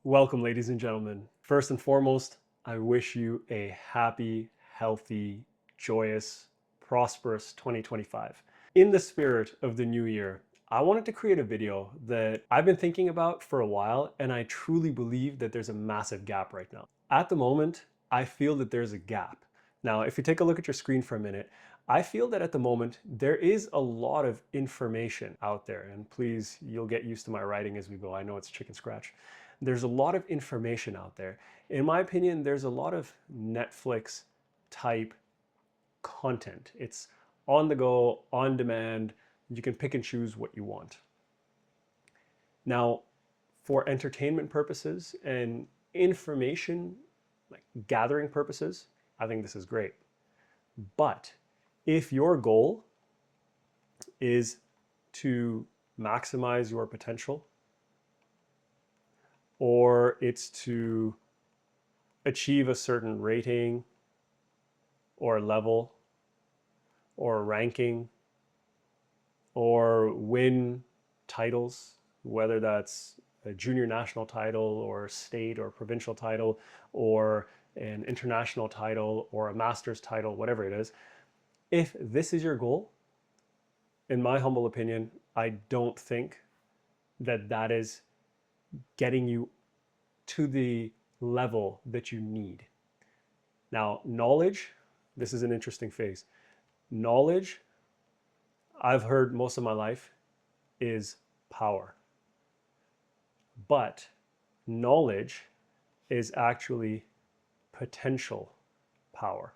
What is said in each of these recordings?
Welcome, ladies and gentlemen. First and foremost, I wish you a happy, healthy, joyous, prosperous 2025. In the spirit of the new year, I wanted to create a video that I've been thinking about for a while, and I truly believe that there's a massive gap right now. At the moment, I feel that there's a gap. Now, if you take a look at your screen for a minute, I feel that at the moment, there is a lot of information out there, and please, you'll get used to my writing as we go. I know it's chicken scratch. There's a lot of information out there. In my opinion, there's a lot of Netflix type content. It's on the go, on demand. You can pick and choose what you want. Now, for entertainment purposes and information like gathering purposes, I think this is great. But if your goal is to maximize your potential, or it's to achieve a certain rating or level or ranking or win titles, whether that's a junior national title or state or provincial title or an international title or a master's title, whatever it is, if this is your goal, in my humble opinion, I don't think that that is getting you to the level that you need. Now, knowledge, this is an interesting phase. Knowledge, I've heard most of my life, is power. But knowledge is actually potential power,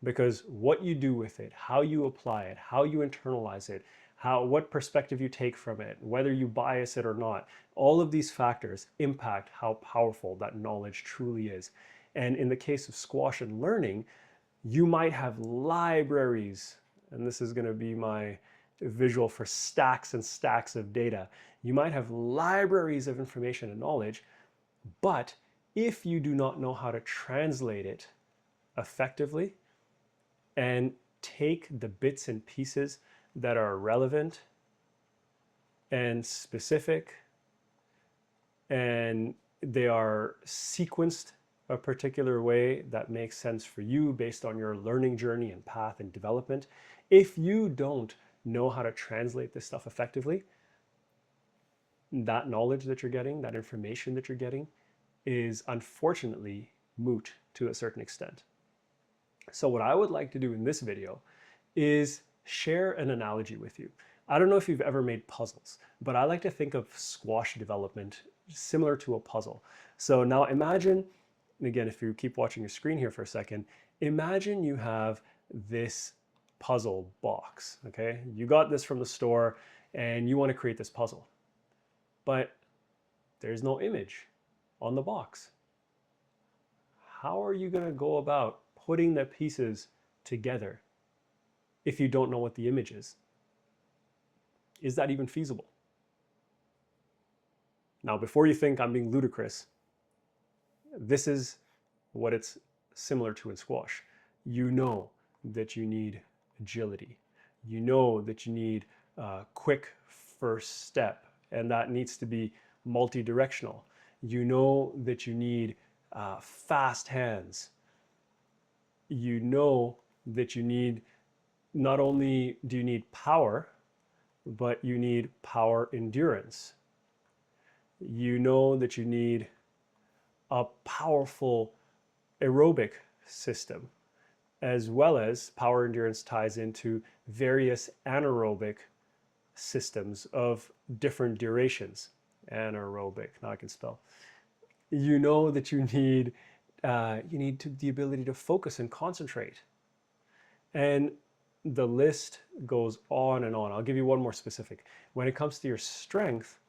because what you do with it, how you apply it, how you internalize it, what perspective you take from it, whether you bias it or not, all of these factors impact how powerful that knowledge truly is. And in the case of squash and learning, you might have libraries, and this is going to be my visual for stacks and stacks of data. You might have libraries of information and knowledge, but if you do not know how to translate it effectively and take the bits and pieces that are relevant and specific, and they are sequenced a particular way that makes sense for you based on your learning journey and path and development. If you don't know how to translate this stuff effectively, that knowledge that you're getting, that information that you're getting, is unfortunately moot to a certain extent. So what I would like to do in this video is share an analogy with you. I don't know if you've ever made puzzles, but I like to think of squash development similar to a puzzle. So now imagine, again, if you keep watching your screen here for a second, imagine you have this puzzle box, okay? You got this from the store and you want to create this puzzle, but there's no image on the box. How are you going to go about putting the pieces together if you don't know what the image is? Is that even feasible? Now, before you think I'm being ludicrous, this is what it's similar to in squash. You know that you need agility. You know that you need a quick first step, and that needs to be multi-directional. You know that you need fast hands. You know that you need, not only do you need power, but you need power endurance. You know that you need a powerful aerobic system, as well as power endurance ties into various anaerobic systems of different durations. Anaerobic, now I can spell. You know that you need the ability to focus and concentrate. And the list goes on and on. I'll give you one more specific. When it comes to your strength,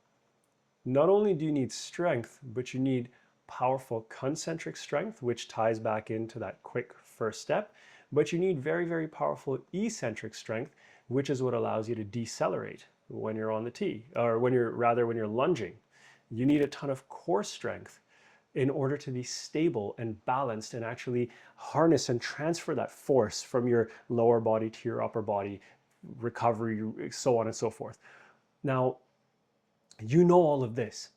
not only do you need strength, but you need powerful concentric strength, which ties back into that quick first step, but you need very, very powerful eccentric strength, which is what allows you to decelerate when you're on the tee, or when you're lunging. You need a ton of core strength in order to be stable and balanced and actually harness and transfer that force from your lower body to your upper body, recovery, so on and so forth. Now, you know all of this.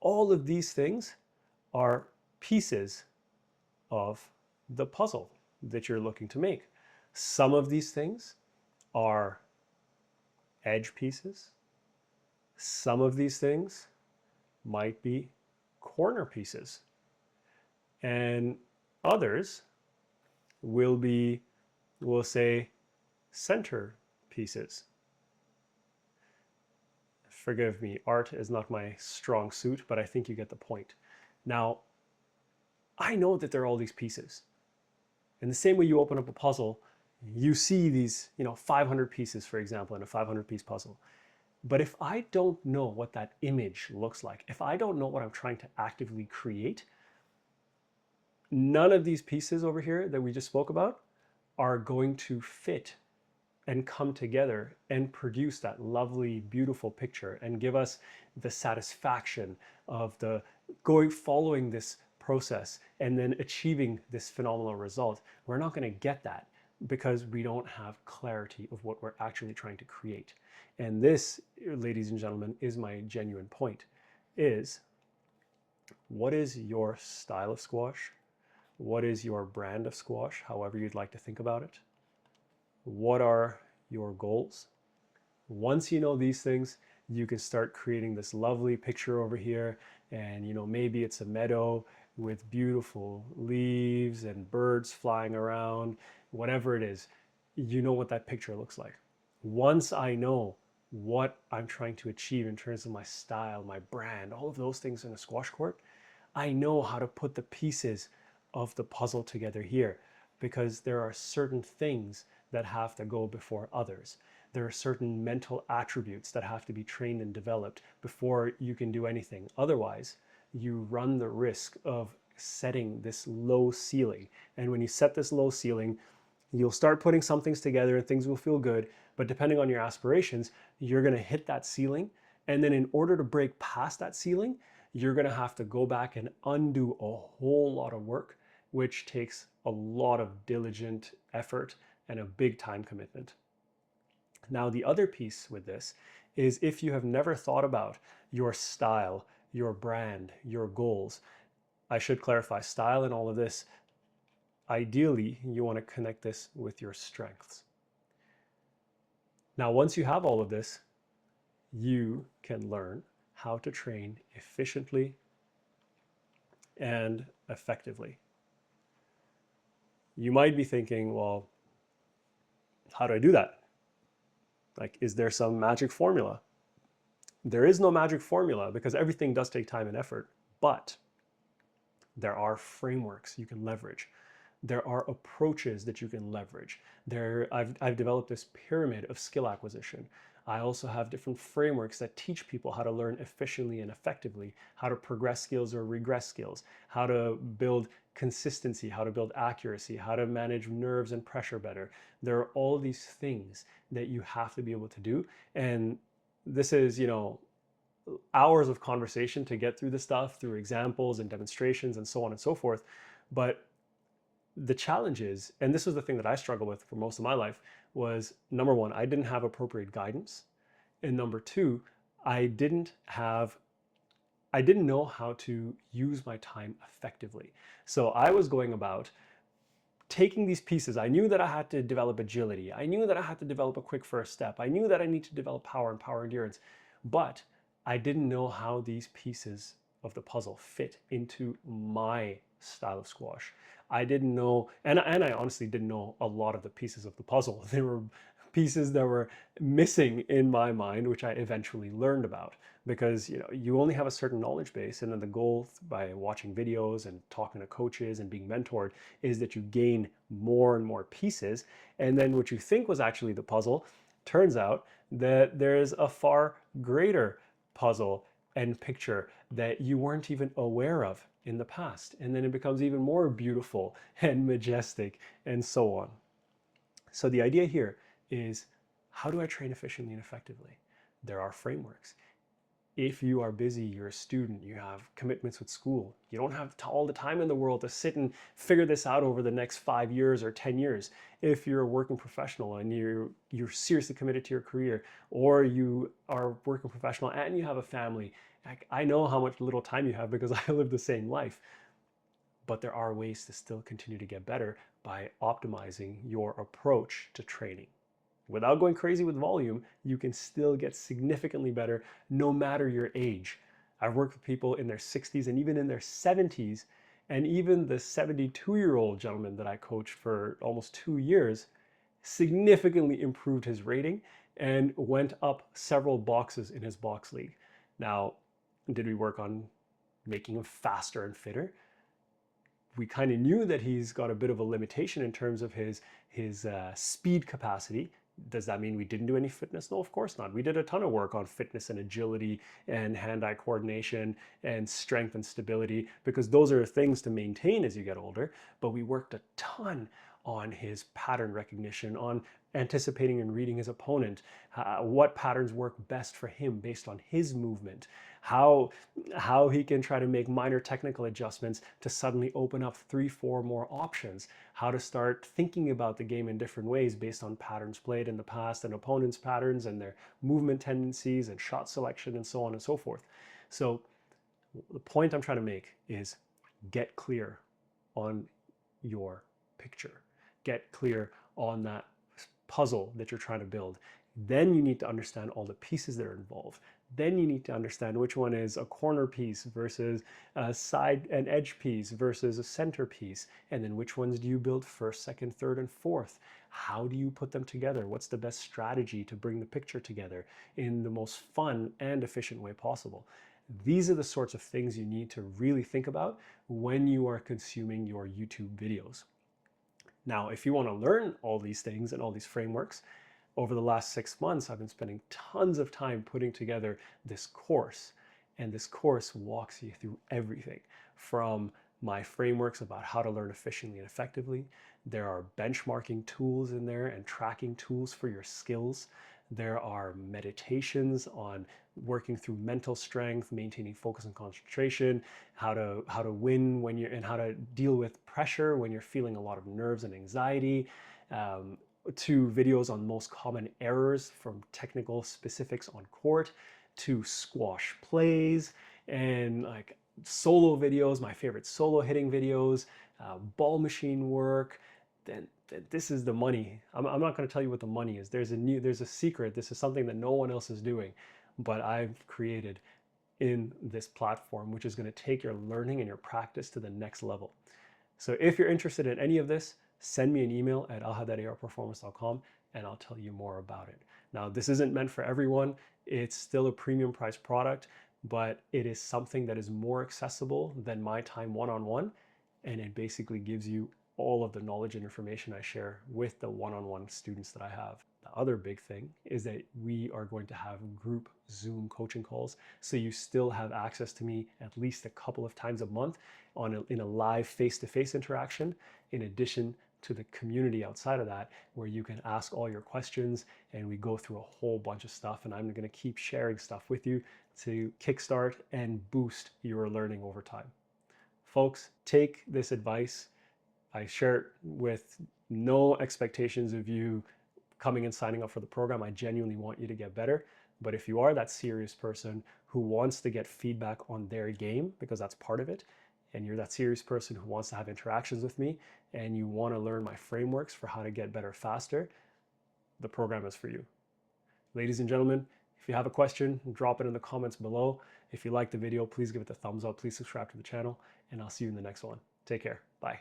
All of these things are pieces of the puzzle that you're looking to make. Some of these things are edge pieces. Some of these things might be corner pieces. And others will be, we'll say, center pieces. Forgive me, art is not my strong suit, but I think you get the point. Now, I know that there are all these pieces. In the same way you open up a puzzle, you see these, 500 pieces, for example, in a 500-piece puzzle. But if I don't know what that image looks like, if I don't know what I'm trying to actively create, none of these pieces over here that we just spoke about are going to fit and come together and produce that lovely, beautiful picture and give us the satisfaction of following this process and then achieving this phenomenal result. We're not going to get that because we don't have clarity of what we're actually trying to create. And this, ladies and gentlemen, is my genuine point, is what is your style of squash? What is your brand of squash, however you'd like to think about it? What are your goals? Once you know these things, you can start creating this lovely picture over here. And maybe it's a meadow with beautiful leaves and birds flying around, whatever it is, you know what that picture looks like. Once I know what I'm trying to achieve in terms of my style, my brand, all of those things in a squash court, I know how to put the pieces of the puzzle together here, because there are certain things that have to go before others. There are certain mental attributes that have to be trained and developed before you can do anything. Otherwise, you run the risk of setting this low ceiling. And when you set this low ceiling, you'll start putting some things together and things will feel good. But depending on your aspirations, you're going to hit that ceiling. And then in order to break past that ceiling, you're going to have to go back and undo a whole lot of work, which takes a lot of diligent effort and a big time commitment. Now, the other piece with this is if you have never thought about your style, your brand, your goals. I should clarify, style and all of this, ideally, you want to connect this with your strengths. Now, once you have all of this, you can learn how to train efficiently and effectively. You might be thinking, well, how do I do that? Like, is there some magic formula? There is no magic formula because everything does take time and effort, but there are frameworks you can leverage. There are approaches that you can leverage. I've developed this pyramid of skill acquisition. I also have different frameworks that teach people how to learn efficiently and effectively, how to progress skills or regress skills, how to build consistency, how to build accuracy, how to manage nerves and pressure better. There are all these things that you have to be able to do. And this is, hours of conversation to get through the stuff, through examples and demonstrations and so on and so forth. But the challenge is, and this was the thing that I struggled with for most of my life, was number one, I didn't have appropriate guidance. And number two, I didn't know how to use my time effectively. So I was going about taking these pieces. I knew that I had to develop agility. I knew that I had to develop a quick first step. I knew that I need to develop power and power endurance, but I didn't know how these pieces of the puzzle fit into my style of squash. I didn't know, and I honestly didn't know a lot of the pieces of the puzzle. There were pieces that were missing in my mind, which I eventually learned about, because you only have a certain knowledge base, and then the goal by watching videos and talking to coaches and being mentored is that you gain more and more pieces, and then what you think was actually the puzzle turns out that there's a far greater puzzle and picture that you weren't even aware of in the past. And then it becomes even more beautiful and majestic and so on. So the idea here is, how do I train efficiently and effectively? There are frameworks. If you are busy, you're a student, you have commitments with school, you don't have all the time in the world to sit and figure this out over the next 5 years or 10 years. If you're a working professional and you're seriously committed to your career, or you are a working professional and you have a family, I know how much little time you have because I live the same life. But there are ways to still continue to get better by optimizing your approach to training. Without going crazy with volume, you can still get significantly better no matter your age. I've worked with people in their 60s and even in their 70s, and even the 72-year-old gentleman that I coached for almost 2 years significantly improved his rating and went up several boxes in his box league. Now, did we work on making him faster and fitter? We kind of knew that he's got a bit of a limitation in terms of his speed capacity. Does that mean we didn't do any fitness? No, of course not. We did a ton of work on fitness and agility and hand-eye coordination and strength and stability, because those are things to maintain as you get older. But we worked a ton on his pattern recognition, on anticipating and reading his opponent, what patterns work best for him based on his movement, how he can try to make minor technical adjustments to suddenly open up 3-4 more options, how to start thinking about the game in different ways based on patterns played in the past and opponents' patterns and their movement tendencies and shot selection and so on and so forth. So the point I'm trying to make is get clear on your picture. Get clear on that puzzle that you're trying to build. Then you need to understand all the pieces that are involved. Then you need to understand which one is a corner piece versus a side and edge piece versus a center piece. And then which ones do you build first, second, third, and fourth? How do you put them together? What's the best strategy to bring the picture together in the most fun and efficient way possible? These are the sorts of things you need to really think about when you are consuming your YouTube videos. Now, if you want to learn all these things and all these frameworks, over the last 6 months, I've been spending tons of time putting together this course. And this course walks you through everything from my frameworks about how to learn efficiently and effectively. There are benchmarking tools in there and tracking tools for your skills. There are meditations on working through mental strength, maintaining focus and concentration, how to win when you're, and how to deal with pressure when you're feeling a lot of nerves and anxiety. To videos on most common errors from technical specifics on court, to squash plays, and like solo videos, my favorite solo hitting videos, ball machine work. Then this is the money. I'm not going to tell you what the money is. There's a secret. This is something that no one else is doing, but I've created in this platform, which is going to take your learning and your practice to the next level. So if you're interested in any of this, send me an email at ahad@arperformance.com and I'll tell you more about it. Now, this isn't meant for everyone. It's still a premium price product, but it is something that is more accessible than my time one-on-one, and it basically gives you all of the knowledge and information I share with the one-on-one students that I have. The other big thing is that we are going to have group Zoom coaching calls, so you still have access to me at least a couple of times a month in a live face-to-face interaction, in addition to the community outside of that, where you can ask all your questions and we go through a whole bunch of stuff, and I'm going to keep sharing stuff with you to kickstart and boost your learning over time. Folks, take this advice. I share it with no expectations of you coming and signing up for the program. I genuinely want you to get better. But if you are that serious person who wants to get feedback on their game, because that's part of it, and you're that serious person who wants to have interactions with me, and you want to learn my frameworks for how to get better faster, the program is for you. Ladies and gentlemen, if you have a question, drop it in the comments below. If you like the video, please give it a thumbs up. Please subscribe to the channel, and I'll see you in the next one. Take care. Bye.